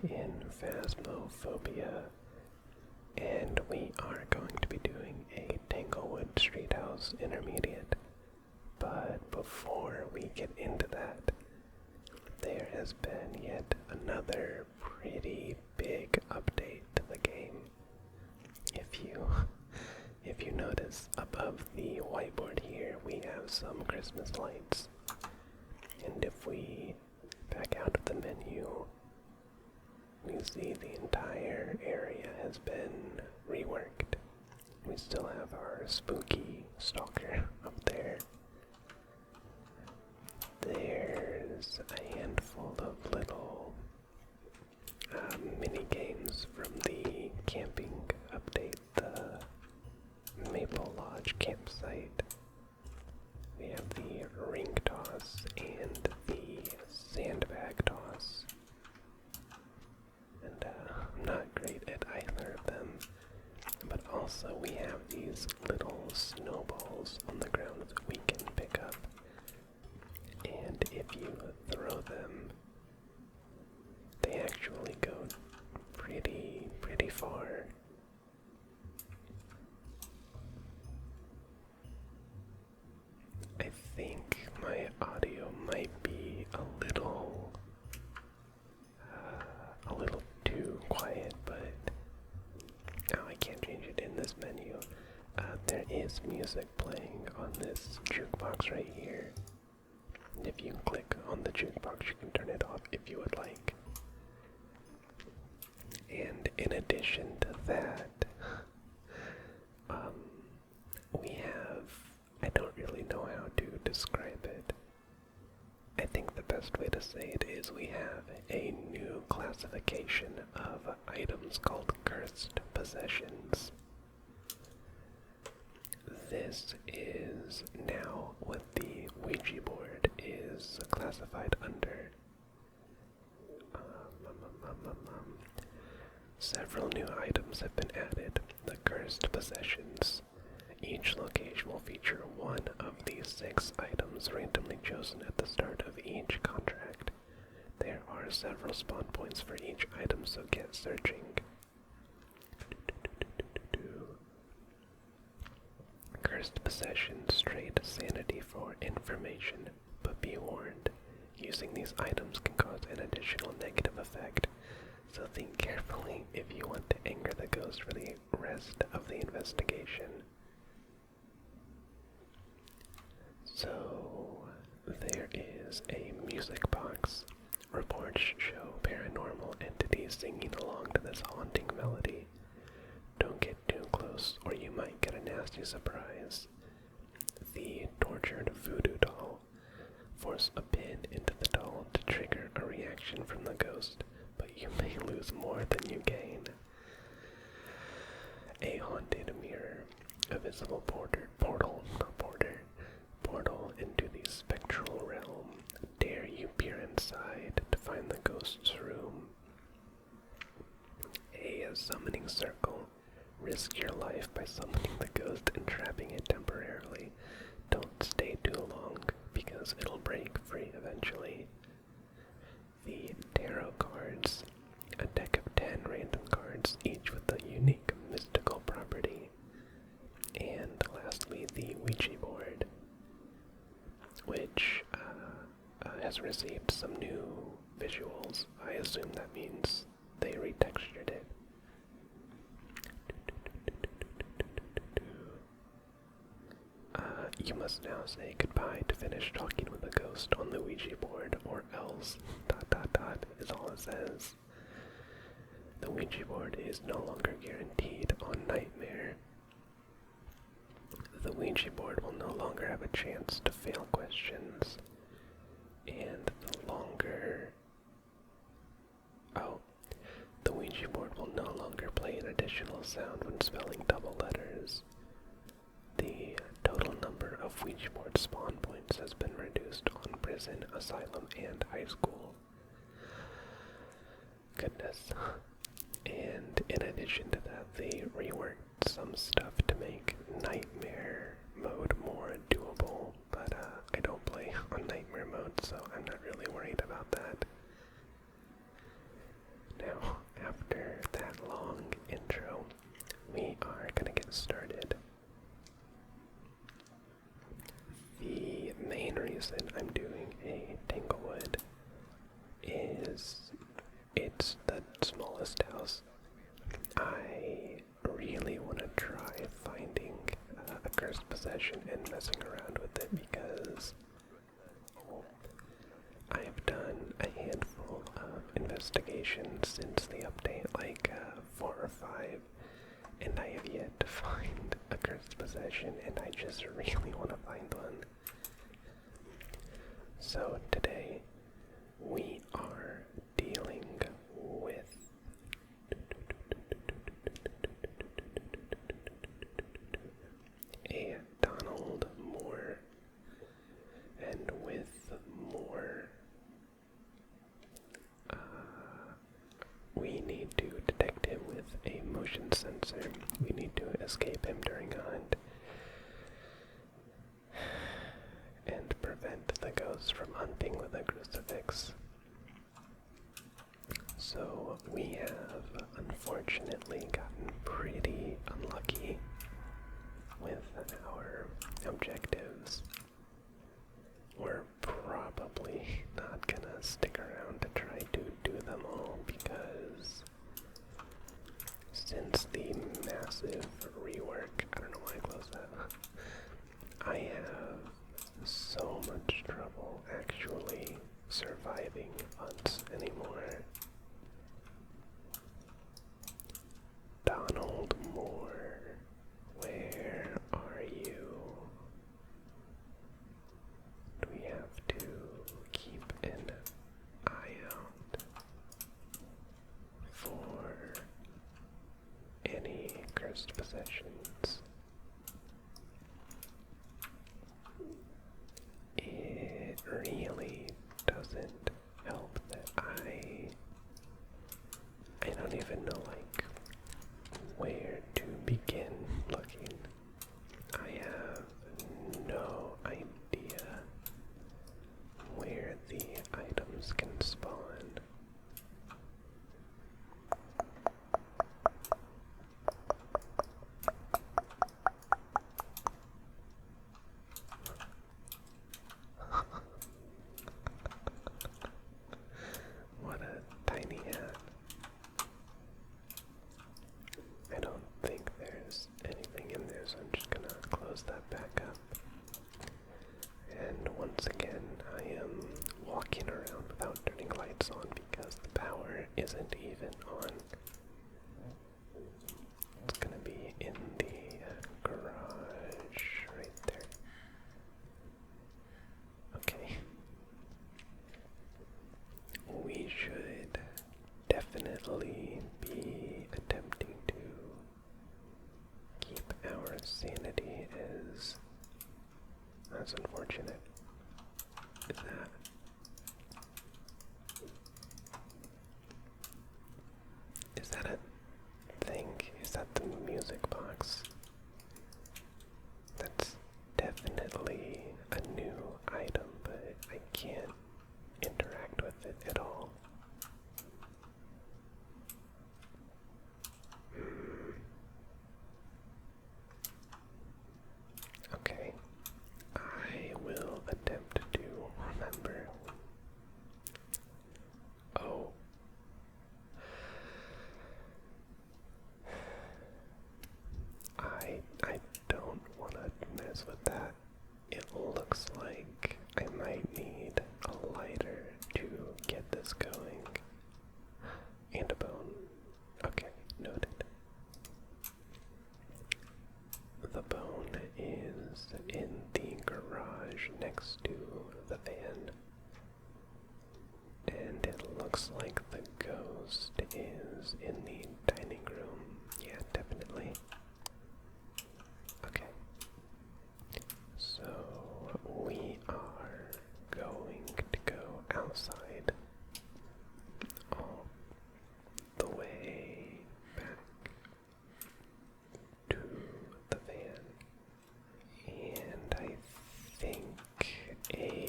in Phasmophobia, and we are going to be doing a Tanglewood Street House Intermediate. But before we get into that, there has been yet another pretty big update to the game. If you notice above the whiteboard here, we have some Christmas lights. And if we back out of the menu, we see the entire area has been reworked. We still have our spooky stalker up there. There's a handful of little mini games from the camping update, the Maple Lodge campsite. We have the ring toss and the sandbag toss. And I'm not great at either of them. But also we have these little snowballs on the ground that we can pick up. And if you throw them, they actually go pretty far. I think my audio might be a little too quiet, but I can't change it in this menu. There is music playing on this jukebox right here. If you click on the jukebox, you can turn it off if you would like. And in addition to that, we have, I don't really know how to describe it. I think the best way to say it is we have a new classification of items called cursed possessions. This is now what the Ouija board is classified under. Several new items have been added. The cursed possessions. Each location will feature one of these 6 items randomly chosen at the start of each contract. There are several spawn points for each item, so get searching. Cursed possessions trade sanity for information, but be warned, using these items can cause an additional negative effect, so think carefully if you want to anger the ghost for the rest of the investigation. So, there is a music box. Reports show paranormal entities singing along to this haunting melody. Don't get too close or you might get a nasty surprise. The tortured voodoo doll. Force a pin into the doll to trigger a reaction from the ghost, but you may lose more than you gain. A haunted mirror. A visible portal into the spectral realm. Dare you peer inside to find the ghost's room. A summoning circle. Risk your life by summoning the ghost and trapping it temporarily. Don't stay too long, because it'll break free eventually. The tarot cards. A deck of 10 random cards, each with a unique mystical property. And lastly, the Ouija board, which has received some new visuals. I assume that means they retextured it. You must now say goodbye to finish talking with a ghost on the Ouija board, or else ... is all it says. The Ouija board is no longer guaranteed on Nightmare. The Ouija board will no longer have a chance to fail questions, and the Ouija board will no longer play an additional sound when spelling double letters. The total number of Ouija board spawn points has been reduced on prison, asylum, and high school. Goodness. And in addition to that, they reworked some stuff to make Nightmare mode more doable, but I don't play on Nightmare mode, so I'm not really worried about that. Now, possession and messing around with it because I've done a handful of investigations since the update, like 4 or 5, and I have yet to find a cursed possession, and I just really want to find one. So today we are dealing with a Donald Moore, and with Moore, we need to detect him with a motion sensor. We need to escape him during a hunt and prevent the ghost from hunting with a crucifix. So we have unfortunately gotten pretty unlucky with our objectives. We're probably not gonna stick around to try to do them all because since the massive rework, I don't know why I closed that, I have so much trouble actually surviving hunts anymore. Donald Moore, where are you? Do we have to keep an eye out for any cursed possessions? It really doesn't help that I don't even know like where to begin looking. I have no idea where the items can spawn. What a tiny hat. I don't think there's anything in there, so I'm just gonna close that back up. And once again, I am walking around without turning lights on because the power isn't even on. It's gonna be in the garage right there. Okay. We should definitely be attempting to keep our sanity as unfortunate as that. Is that a thing? Is that the music box? That's definitely a new item, but I can't interact with it at all. Okay, I will attempt to remember. Oh. I don't want to mess with that. It looks like I might need a lighter to get this going. And a bone. Okay, noted. The bone is in the garage next to the van. And it looks like the ghost is in the dining room. Yeah, definitely. Okay. So we are going to go outside all the way back to the van. And I think a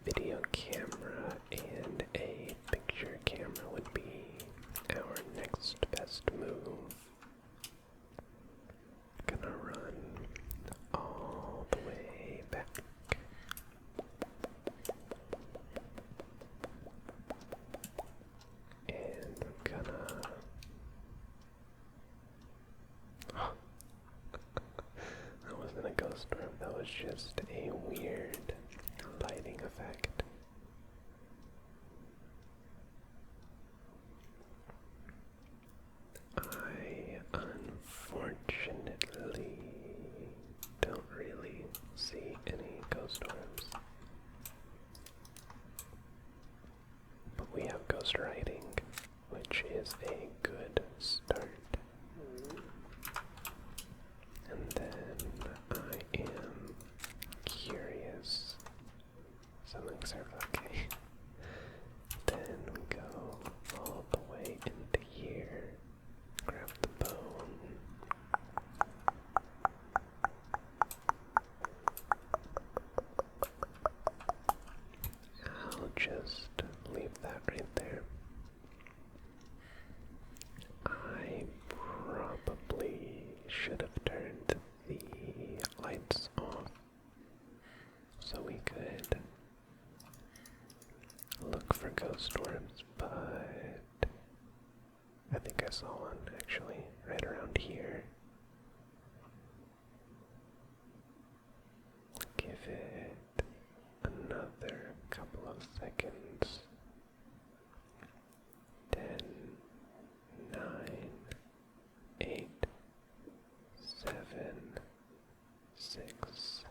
video camera and a picture camera would be our next just a weird lighting effect. I unfortunately don't really see any ghost orbs. But we have ghost writing, which is a good start. And then I am curious. Something's okay. Then we go all the way into here. Grab the bone. I'll just leave that right there. I probably should have turned the lights off so we could look for ghost orbs, but I think I saw one actually right around here. Give it another couple of seconds. 10, 9, 8, 7, 6,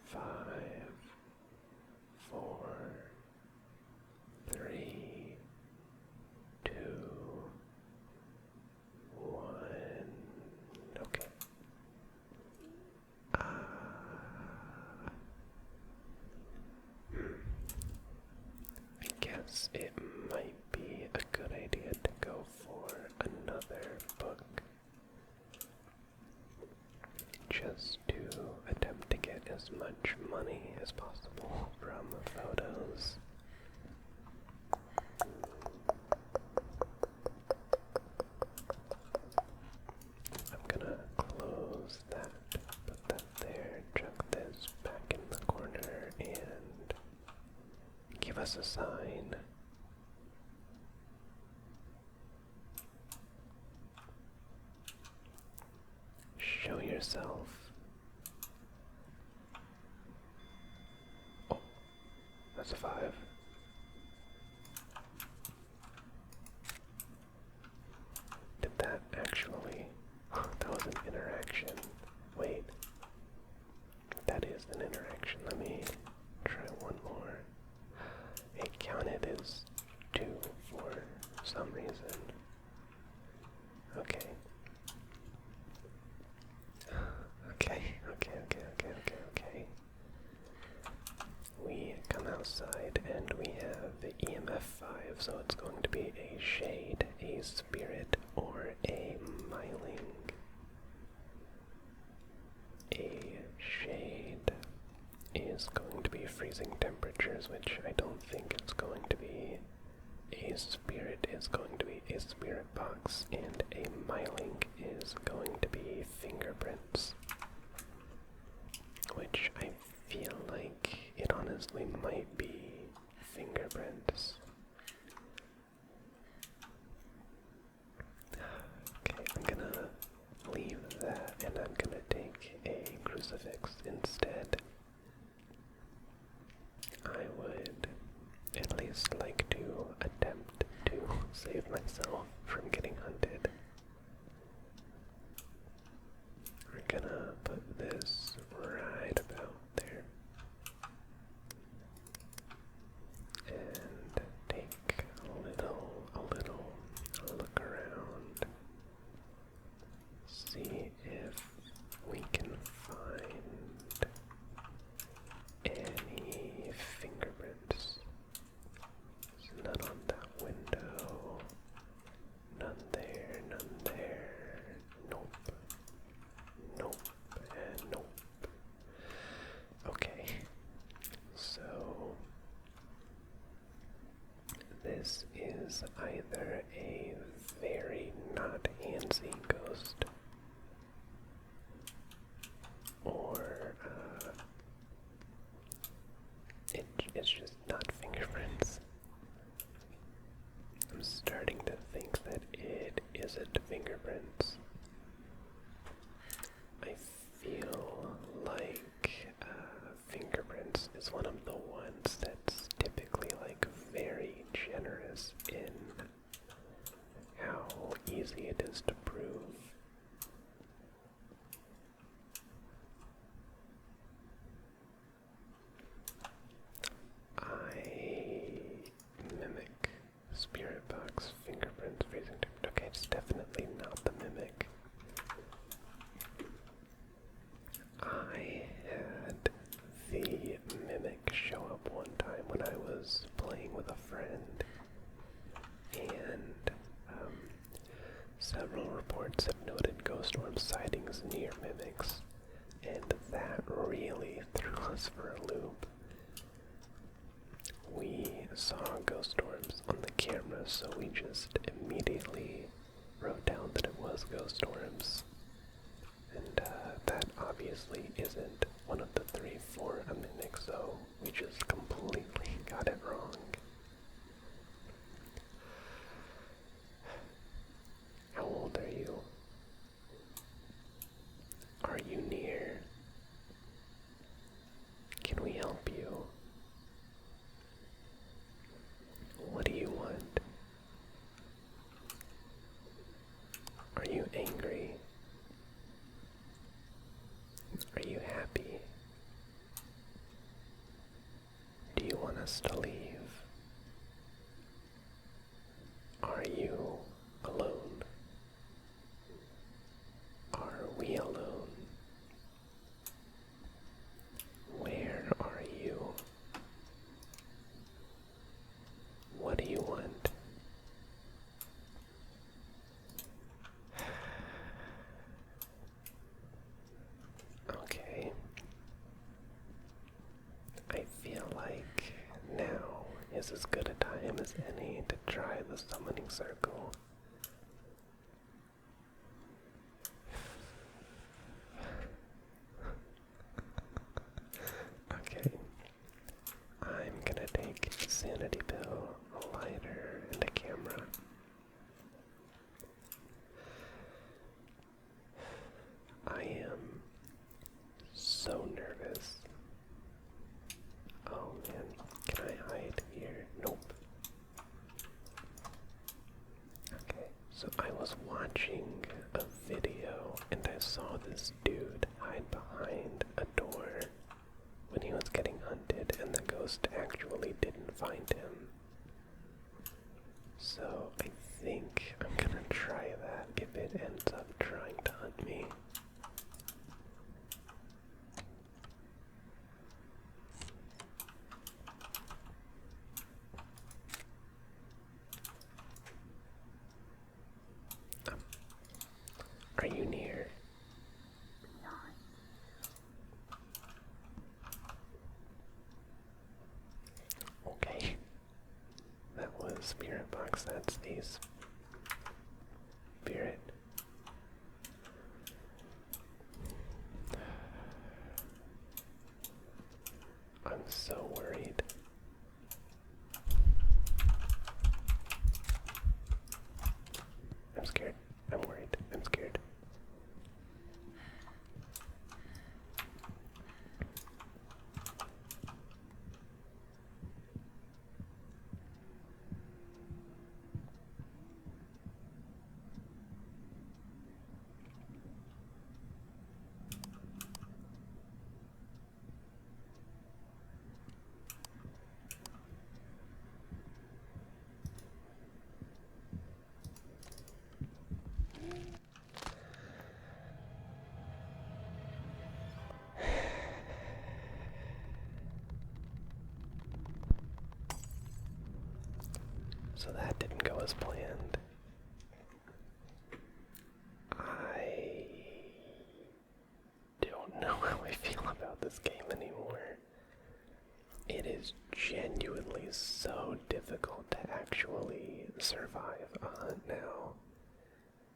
5, 4, 3, 2, 1. Okay. I guess it might be a good idea to go for another book just to attempt to get as much money as possible from photos. I'm gonna close that, put that there, chuck this back in the corner, and give us a sign. Show yourself. Oh, that's a 5. Did that actually? That was an interaction. Wait. That is an interaction. Let me try one more. It counted as 2 for some reason. Okay. Okay. We come outside and we have the EMF 5, so it's going to be a shade, a spirit, or a myling. A shade is going to be freezing temperatures, which I don't think it's going to be. A spirit is going to be a spirit box, and a myling is going to be fingerprints. Which I feel like it honestly might be fingerprints. Okay, I'm gonna leave that and I'm gonna take a crucifix instead. I would at least like to attempt to save myself from getting hunted. We're gonna put this right about there. And take a little look around. See if we can find any fingerprints. There's none on that window. None there, none there. Nope. Nope, and nope. Okay, so this is either a very not handsy ghost, or it's just not fingerprints. I'm starting to think that it isn't fingerprints. I feel like Several reports have noted ghost orb sightings near mimics, and that really threw us for a loop. We saw ghost orbs on the camera, so we just immediately wrote down that it was ghost orbs. And that obviously isn't one of the 3 for a mimic, so we just completely got it wrong. How old are you? Are you near? Can we help you? What do you want? Are you angry? Are you happy? Do you want us to leave? Are you alone? Are we alone? Where are you? What do you want? Okay. I feel like now is as good a time as any to try the summoning circle. Okay. I'm gonna take a sanity pill, a lighter, and a camera. I am so nervous. Oh man, can I hide here? Nope. Okay, so I was watching a video and I saw this dude hide behind a door when he was getting hunted, and the ghost actually didn't find him. So I think I'm gonna try that if it ends up trying to hunt me. Are you near? Okay. That was Spirit Box, that's a spirit. I'm so worried. I'm scared. I'm worried. I'm scared. So that didn't go as planned. I don't know how I feel about this game anymore. It is genuinely so difficult to actually survive a hunt now.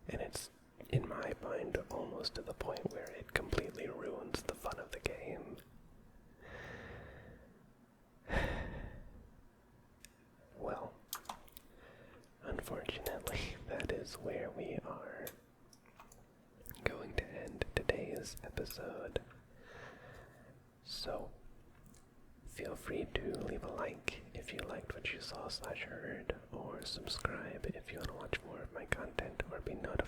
And it's, in my mind, almost to the point where it completely ruins the fun of the game. Well, unfortunately, that is where we are going to end today's episode. So, feel free to leave a like if you liked what you saw/heard, or subscribe if you want to watch more of my content or be notified